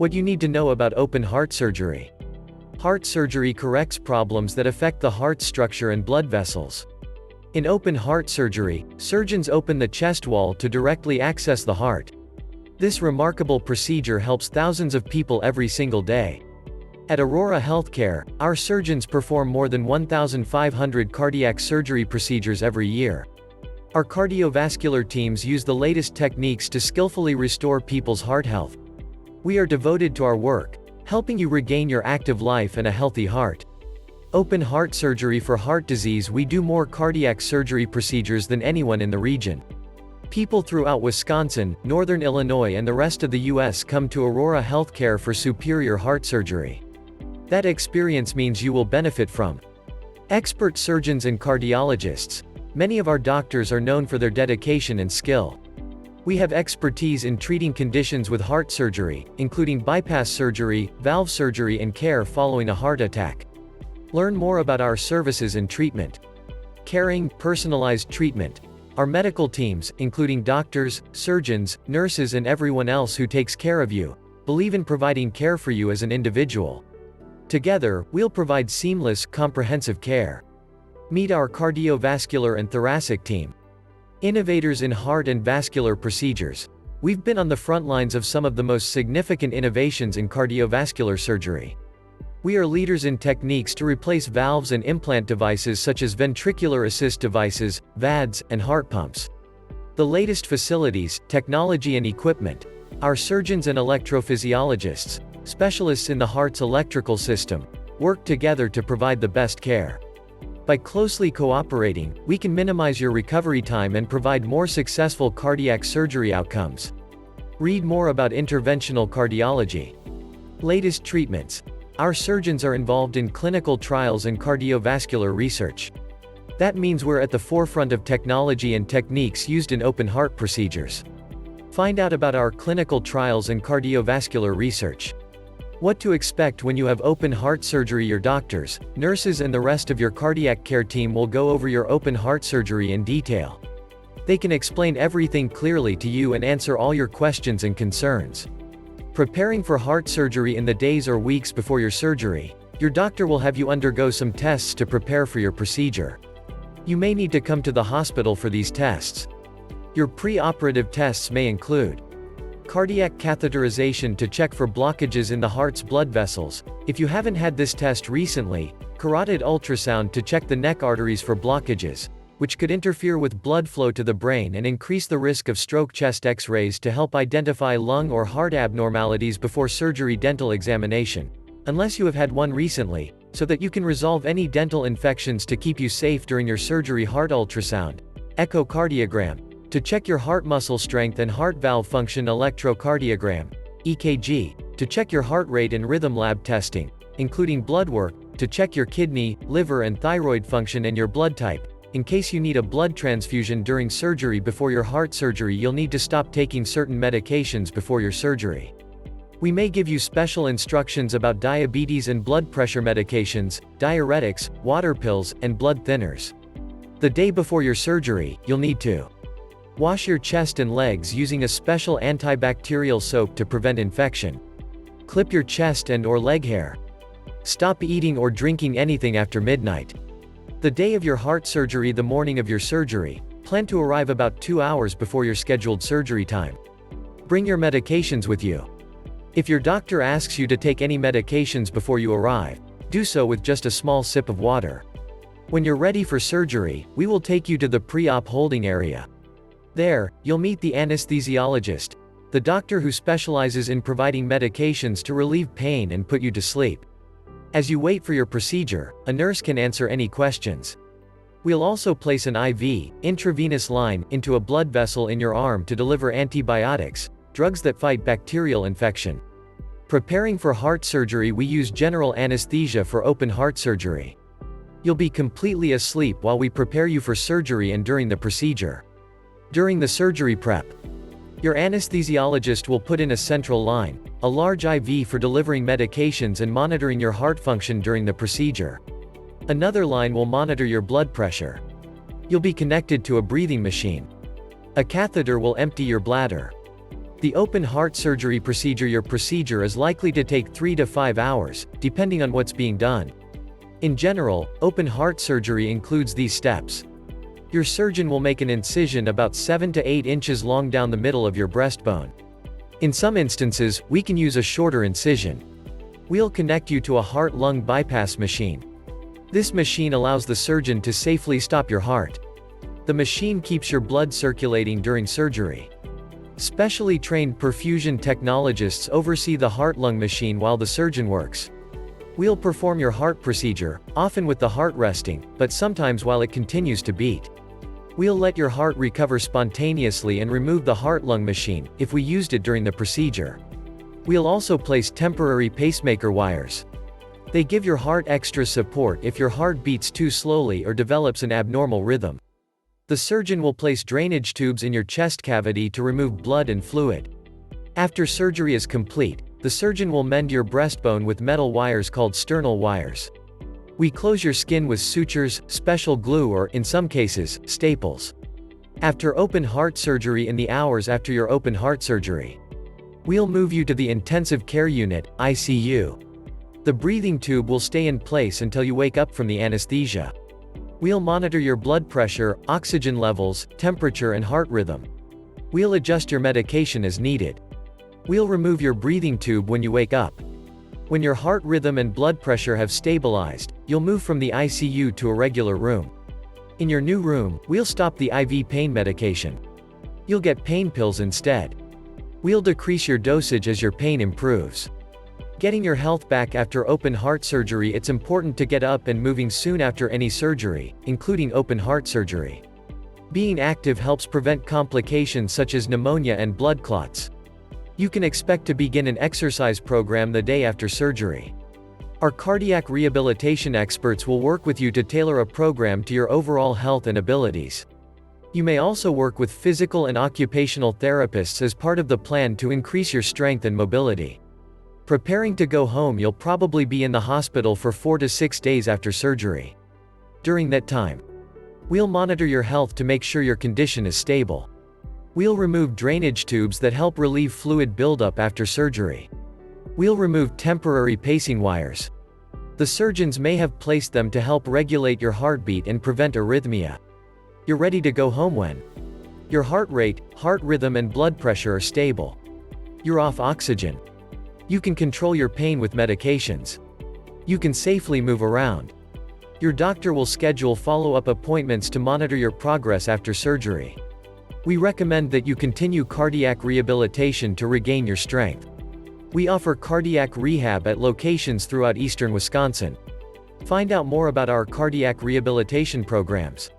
What you need to know about open heart surgery. Heart surgery corrects problems that affect the heart structure and blood vessels. In open heart surgery, surgeons open the chest wall to directly access the heart. This remarkable procedure helps thousands of people every single day. At Aurora Healthcare, our surgeons perform more than 1,500 cardiac surgery procedures every year. Our cardiovascular teams use the latest techniques to skillfully restore people's heart health. We are devoted to our work, helping you regain your active life and a healthy heart. Open heart surgery for heart disease. We do more cardiac surgery procedures than anyone in the region. People throughout Wisconsin, Northern Illinois and the rest of the U.S. come to Aurora Healthcare for superior heart surgery. That experience means you will benefit from expert surgeons and cardiologists. Many of our doctors are known for their dedication and skill. We have expertise in treating conditions with heart surgery, including bypass surgery, valve surgery and care following a heart attack. Learn more about our services and treatment. Caring, personalized treatment. Our medical teams, including doctors, surgeons, nurses and everyone else who takes care of you, believe in providing care for you as an individual. Together, we'll provide seamless, comprehensive care. Meet our cardiovascular and thoracic team. Innovators in heart and vascular procedures. We've been on the front lines of some of the most significant innovations in cardiovascular surgery. We are leaders in techniques to replace valves and implant devices such as ventricular assist devices, VADs, and heart pumps. The latest facilities, technology and equipment. Our surgeons and electrophysiologists, specialists in the heart's electrical system, work together to provide the best care. By closely cooperating, we can minimize your recovery time and provide more successful cardiac surgery outcomes. Read more about interventional cardiology. Latest treatments. Our surgeons are involved in clinical trials and cardiovascular research. That means we're at the forefront of technology and techniques used in open heart procedures. Find out about our clinical trials and cardiovascular research. What to expect when you have open heart surgery. Your doctors, nurses and the rest of your cardiac care team will go over your open heart surgery in detail. They can explain everything clearly to you and answer all your questions and concerns. Preparing for heart surgery. In the days or weeks before your surgery, your doctor will have you undergo some tests to prepare for your procedure. You may need to come to the hospital for these tests. Your pre-operative tests may include cardiac catheterization to check for blockages in the heart's blood vessels. If you haven't had this test recently, carotid ultrasound to check the neck arteries for blockages, which could interfere with blood flow to the brain and increase the risk of stroke. Chest X-rays to help identify lung or heart abnormalities before surgery. Dental examination, unless you have had one recently, so that you can resolve any dental infections to keep you safe during your surgery. Heart ultrasound, echocardiogram, to check your heart muscle strength and heart valve function. Electrocardiogram, EKG, to check your heart rate and rhythm. Lab testing, including blood work, to check your kidney, liver and thyroid function and your blood type. In case you need a blood transfusion during surgery. Before your heart surgery, you'll need to stop taking certain medications before your surgery. We may give you special instructions about diabetes and blood pressure medications, diuretics, water pills, and blood thinners. The day before your surgery, you'll need to wash your chest and legs using a special antibacterial soap to prevent infection. Clip your chest and/or leg hair. Stop eating or drinking anything after midnight. The day of your heart surgery. The morning of your surgery, plan to arrive about 2 hours before your scheduled surgery time. Bring your medications with you. If your doctor asks you to take any medications before you arrive, do so with just a small sip of water. When you're ready for surgery, we will take you to the pre-op holding area. There, you'll meet the anesthesiologist, the doctor who specializes in providing medications to relieve pain and put you to sleep. As you wait for your procedure, a nurse can answer any questions. We'll also place an IV, intravenous line, into a blood vessel in your arm to deliver antibiotics, drugs that fight bacterial infection. Preparing for heart surgery. We use general anesthesia for open heart surgery. You'll be completely asleep while we prepare you for surgery and during the procedure. During the surgery prep, your anesthesiologist will put in a central line, a large IV for delivering medications and monitoring your heart function during the procedure. Another line will monitor your blood pressure. You'll be connected to a breathing machine. A catheter will empty your bladder. The open heart surgery procedure. Your procedure is likely to take 3 to 5 hours, depending on what's being done. In general, open heart surgery includes these steps. Your surgeon will make an incision about 7 to 8 inches long down the middle of your breastbone. In some instances, we can use a shorter incision. We'll connect you to a heart-lung bypass machine. This machine allows the surgeon to safely stop your heart. The machine keeps your blood circulating during surgery. Specially trained perfusion technologists oversee the heart-lung machine while the surgeon works. We'll perform your heart procedure, often with the heart resting, but sometimes while it continues to beat. We'll let your heart recover spontaneously and remove the heart-lung machine, if we used it during the procedure. We'll also place temporary pacemaker wires. They give your heart extra support if your heart beats too slowly or develops an abnormal rhythm. The surgeon will place drainage tubes in your chest cavity to remove blood and fluid. After surgery is complete, the surgeon will mend your breastbone with metal wires called sternal wires. We close your skin with sutures, special glue or, in some cases, staples. After open heart surgery, in the hours after your open heart surgery, we'll move you to the intensive care unit, ICU. The breathing tube will stay in place until you wake up from the anesthesia. We'll monitor your blood pressure, oxygen levels, temperature and heart rhythm. We'll adjust your medication as needed. We'll remove your breathing tube when you wake up. When your heart rhythm and blood pressure have stabilized, you'll move from the ICU to a regular room. In your new room, we'll stop the IV pain medication. You'll get pain pills instead. We'll decrease your dosage as your pain improves. Getting your health back after open heart surgery. It's important to get up and moving soon after any surgery, including open heart surgery. Being active helps prevent complications such as pneumonia and blood clots. You can expect to begin an exercise program the day after surgery. Our cardiac rehabilitation experts will work with you to tailor a program to your overall health and abilities. You may also work with physical and occupational therapists as part of the plan to increase your strength and mobility. Preparing to go home. You'll probably be in the hospital for 4 to 6 days after surgery. During that time, we'll monitor your health to make sure your condition is stable. We'll remove drainage tubes that help relieve fluid buildup after surgery. We'll remove temporary pacing wires. The surgeons may have placed them to help regulate your heartbeat and prevent arrhythmia. You're ready to go home when your heart rate, heart rhythm and blood pressure are stable. You're off oxygen. You can control your pain with medications. You can safely move around. Your doctor will schedule follow-up appointments to monitor your progress after surgery. We recommend that you continue cardiac rehabilitation to regain your strength. We offer cardiac rehab at locations throughout eastern Wisconsin. Find out more about our cardiac rehabilitation programs.